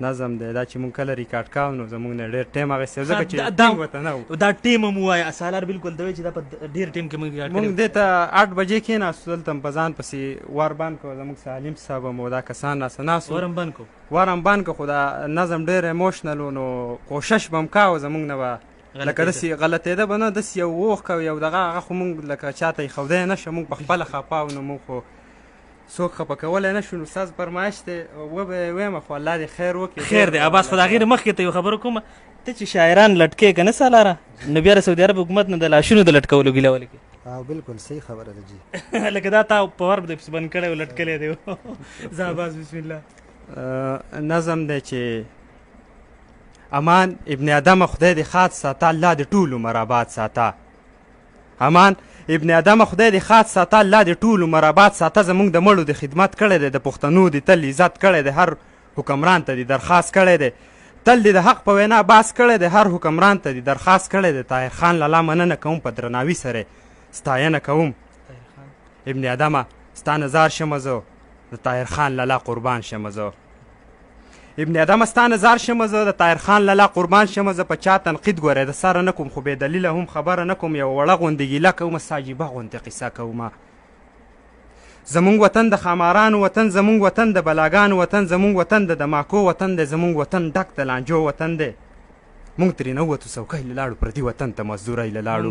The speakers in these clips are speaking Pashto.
نظم دی دا چې مونږ کله ریکارډ کاو نو زمونږ نه ډېر ټایم اخیستی و ځکه چې ټیم ورته نه و. دا ټیم هم ووایه سالار بالکل ته وایي چې دا په ډېر ټیم کې مونږ دې ته 8 بجې کېناستو دلته په ځان پسې ور بند کړو زمونږ سالم صاحب هم دا کسان راسه ناست ورم بند کو ورم بند کړو خو دا نظم ډېر ایموشنل و نو کوشش به م کاوه زمونږ نه به لکه داسې غلطېده به نه داسې یو اوښ کوي یو دغه هغه خو مونږ لکه چاته یې ښودی نه شه مونږ په خپله خفه او نو مونږ خو څوک خفه کولی نه شو. نو ستاسو فرمایش دی وبه یې ویمه خو الله دې خیر وکړي. خیر دی عباس خو د هغې نه مخکې ته یو خبره کومه ته چې شاعران لټکې که نه سالاره نو بیا د سعودي عرب حکومت نه د لاشونو د لټکولو ګیله ولې بالکل صحیح خبره ده جی. لکه دا تا په ورب د بند کړی و لټکلی دی زه عباس بسم الله نظم دی چې امان ابن ادم خدای دې خاط ساته الله دې ټول عمر آباد ساته. امان ابن ادم خدای دې خاط ساته الله دې ټول عمر آباد ساته. زمونږ د مړو د خدمت کړی دی د پښتنو دې تل عزت کړی دی هر حکمران ته دې درخواست کړی دی تل دې د حق په وینا باس کړی دی هر حکمران ته دې درخواست کړی دی. طاهر خان لالا مننه کوم په درناوي سره ستاینه کوم. ابن ادمه ستا نظار شمه زه د طاهر خان لالا قربان شمه زه. ابن ادم ستا نظر شمه زه د طاهر خان لالا قربان شمه زه په چا تنقید ګورې د سره نه کوم خو بې دلیله هم خبره نه کوم یوه وړه غوندې ګیله کومه ساجیبه غوندې قصه کومه. زمونږ وطن د خامارانو وطن زمونږ وطن د بلاګانو وطن زمونږ وطن د دماکو وطن دی زمونږ وطن ډک د لانجو وطن دی. مونږ ترې نه ووتو څوکۍ له لاړو پردي وطن ته مزدورۍ له لاړو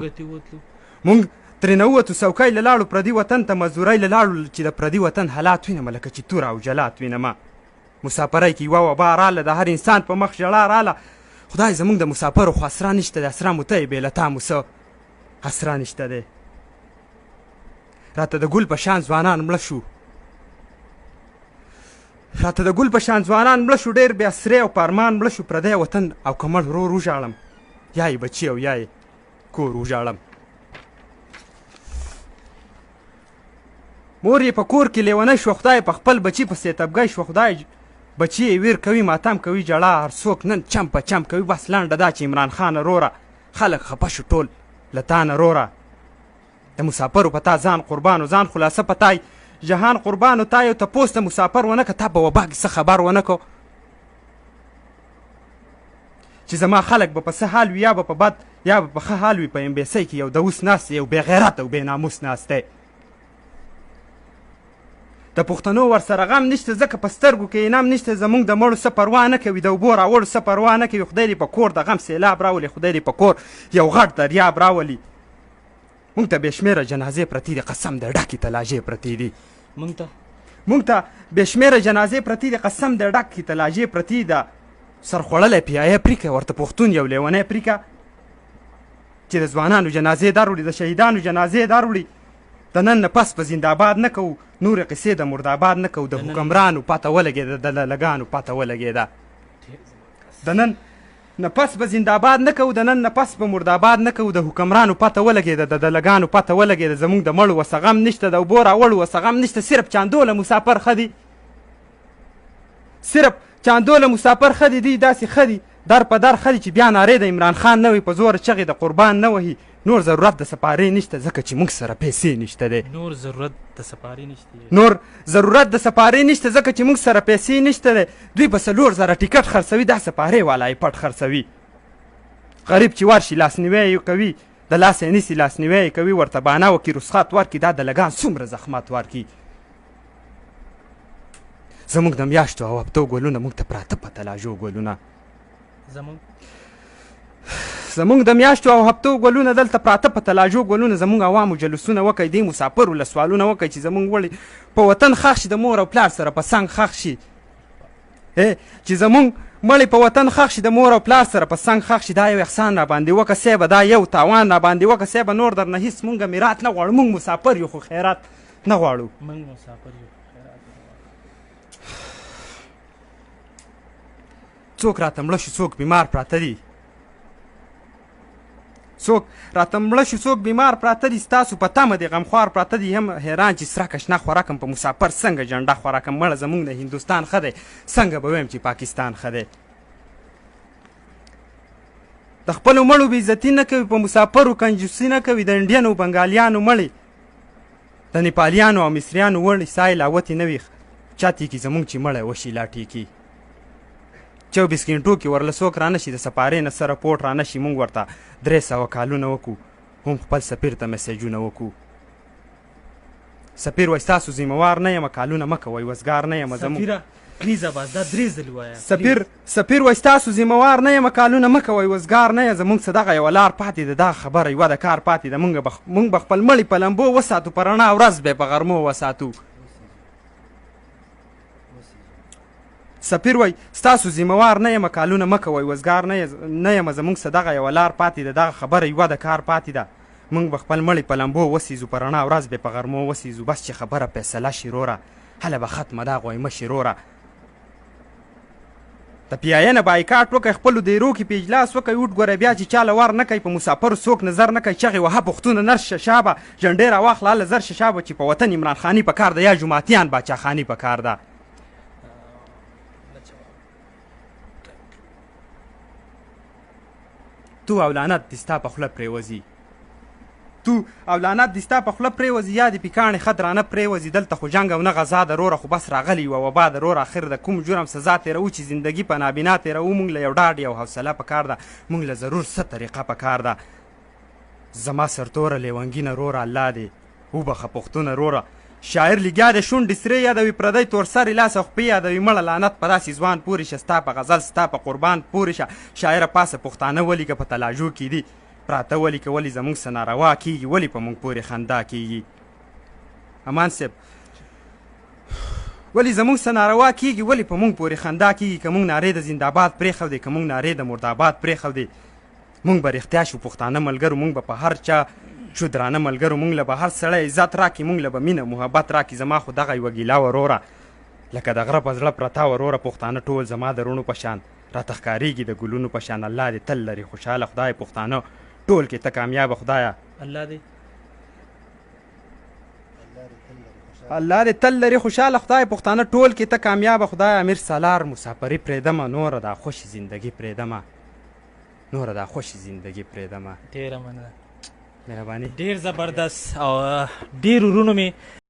مونږ ترې نه ووتو څوکۍ له لاړو پردي وطن ته مزدورۍ له لاړو چې د پردي وطن حالات وینمه لکه چې توره او جلات وینمه. مسافرۍ کې یوه وبا راله د هر انسان په مخ ژړا راله. خدای زمونږ د مسافرو خو اسرا نشته دی اسرا مو ته یې بې له تا موسه اسرا نشته دی. راته د ګل په شان ځوانان مړه شو راته د ګل په شان ځوانان مړه شو ډېر بې اسرې او په ارمان مړه شو پردی وطن او که مړ ورور وژاړم یا یې بچي او یا یې کور وژاړم. مور یې په کور کې لیونی شوه خدای په خپل بچي پسې تبګی شوه خدای بچي یې ویر کوي ماتم کوي جړه هر څوک نن چم په چم کوي. بس لنډه دا چې عمران خان روره خلک خفه شو ټول له تا نه روره. د مسافرو په تا ځان قربان و ځان خلاصه په تای جهان قربان و تا یو تپوس د مسافر ونه که تا په وبا کې څه خبر ونه کو چې زما خلک به په څه حال وي یا به په بد یا به په ښه حال وي. په امبیسۍ کې یو دوس ناست دی یو بې غیرت او بې ناموس ناست دی. د پښتنو ورسره غم نشته ځکه په سترګو کې انعام نشته زمونږ د مړو څه پروا نه کوي د اوبو راوړو څه پروا نه کوي. خدای دې په کور د غم سیلاب راولي خدای دې په کور یو غټ دریاب راولي. مونږ ته بې شمېره جنازې پرتې دي قسم د ډکې تلاژې پرتې دي. مونږ ته بې شمېره جنازې پرتې دي قسم د ډکې تلاژې پرتې ده. سرخوړلی پیایه پرېکه ورته پښتون یو لیونی پرېکه چې د ځوانانو جنازې دروړي د شهیدانو جنازې دروړي. د نن نه پس په زنده‌باد نه کوو نورې قصې د مرداباد نه کوو د حکمرانو پته ولګېده د للګانو پته ولګېده. د نن نه پس به زنده‌باد نه کوو د نن نه پس به مرداباد نه کوو د حکمرانو پته ولګېده د دلګانو پته ولګېده. زمونږ د مړو وسه غم نشته د اوبو راوړو وسه غم نشته صرف چاندوله مسافر ښه دي صرف چاندوله مسافر ښه دي دوی داسې ښه دي در په در ښه دي چې بیا نارې د عمران خان نه وي په زوره چغې د قربان نه وهي. نور ضرورت د سپارې نشته ځکه چې موږ سره پیسې نشته دی. نور ضرورت د سپارې ځکه چې موږ سره پیسې نشته دی. دوی په 4,000 ټیکټ خرڅوي دا سپارې والا یې پټ خرڅوي. غریب چې ورشي لاسنیوی یې کوي د لاسه یې نیسي لاسنیوی یې کوي ورته بانه وکړي رسخت ورکړي دا د لګان څومره زحمت ورکړي. زموږ د میاشتو او هفتو ګلونه موږ ته پراته په تلاژو ګلونه زمونږ د میاشتو او هفتو ګلونه دلته پراته په تلاژو ګلونه. زمونږ عوامو جلوسونه وکئ دې مسافرو له سوالونه وکئ چې زمونږ وړي په وطن ښخ شي د مور او پلار سره په څنګ ښخ شي. چې زمونږ مړی په وطن ښخ شي د مور او پلار سره په څنګ ښخ شي. دا یو احسان را باندې وکړه صیبه دا یو تاوان را باندې وکړه صیبه نور در نه هېڅ مونږ میرات نه غواړو. مونږ مسافر یو خو خیرات نه غواړو. څوک راته مړه شو څوک بیمار پراته دي څوک راته مړه شو څوک بیمار پراته دي. ستاسو په تمه دي غمخوار پراته دي. هم حیران چې سره کشنه خوره کړم په مسافر څنګه جنډه خوره کړم. مړه زمونږ د هندوستان ښه دی څنګه به ویم چې پاکستان ښه دی. د خپلو مړو بې عزتي نه کوي په مسافرو کنجوسي نه کوي. د انډین او بنګالیانو مړي د نیپالیانو او مصریانو وړي سا یې لا وتې نه وي چا تېکي زمونږ چې مړی وشي لا ټیکي. 24 ګنټو کې ورله څوک رانه شي د سپارې نه څه رپورټ رانه شي موږ ورته 300 کالونه وکړو هم خپل سفیر ته میسیجونه وکړو سفیر وایي ستاسو ذمهوار نه یم کالونه مه کوئ وزګار نه یم زموږ سفیره پلیز اباس دا 3 ځلې وایه سفیر وایي ستاسو ذمهوار نه یم کالونه مه کوئ وزګار نه یم زموږ څه دغه یوه لار پاتې ده دغه خبره یوه د کار پاتې ده موږ به خپل مړي په لمبو وساتو په رڼا ورځ به یې په غرمو وساتو سفیر وایي ستاسو ذمهوار نه یم کالونه مه کوئ وزګار نه یم زموږ څه دغه یوه لار پاتې ده دغه خبره یوه د کار پاتې ده موږ به خپل مړي په لمبو وسیزو په رڼا ورځ به یې په غرمو وسیزو بس چې خبره فیصله شي روره هله به ختمه دا غویمه شي روره د پی آی نه بایکاټ وکړئ خپلو دیرو کې په اجلاس وکړئ اوټ ګوره بیا چې چاله ور نه کوي په مسافرو څوک نظر نه کوي چغې وهه پښتونه نرشه شابه جنډې راواخله هله زر شابه چې په وطن عمران خاني په کار ده یا جماعتیان باچاخاني په کار ده تو او لعنت دې ستا په خوله پرېوځي تو او لعنت دې ستا په خوله پرېوځي یا دې پیکاڼې خط رانه پرېوځي دلته خو جنګ او نه غذا ده روره خو بس راغلی یوه وبا ده روره اخر د کوم جرم سزا تېروو چې زندګي په نابینا تېروو موږ له یو ډاډ یو حوصله په کار ده موږ له ضرور څه طریقه په کار ده زما سرتوره لیونګینه روره الله دې وبخه پښتونه روره شاعر لګیا د شونډې سرې یادوي پردی تور سرې لاس او خپې یادوي مړه لعنت په داسې ځوان پورې شه ستا په غزل ستا په قربان پورې شه شاعره پاسه پښتانه ولیکه په تلاژو کې دي پراته ولیکه ولې زموږ څه ناروا کېږي ولې په موږ پورې خندا کېږي امان صاحب ولې زموږ څه ناروا کېږي ولې په موږ پورې خندا کېږي که موږ نارې د زندهباد پرېښودې که موږ نارې د مرداباد پرېښودې موږ به رښتیا شو پښتانه ملګرو موږ به په هر چا شو درانه ملګرو موږ له به هر سړی عزت راکړي موږ له به مینه محبت راکړي زما خو دغه یوه ګیله وروره لکه د غره په زړه پرته وروره پښتانه ټول زما د روڼو په شان راته ښکارېږي د ګلونو په شان الله دې تل لري خوشحاله خدای پښتانه ټول کې ته کامیابه خدایه الله دې تل لري خوشحاله خدای پښتانه ټول کې ته کامیابه خدایه امیر سالار مسافري پرېږدمه نوره دا خوشې زندګي پرېږدمه نوره دا خوشې زندګي پرېږدمه ډېره مننه مهرباني ډېر زبردست او ډېر ورونو مې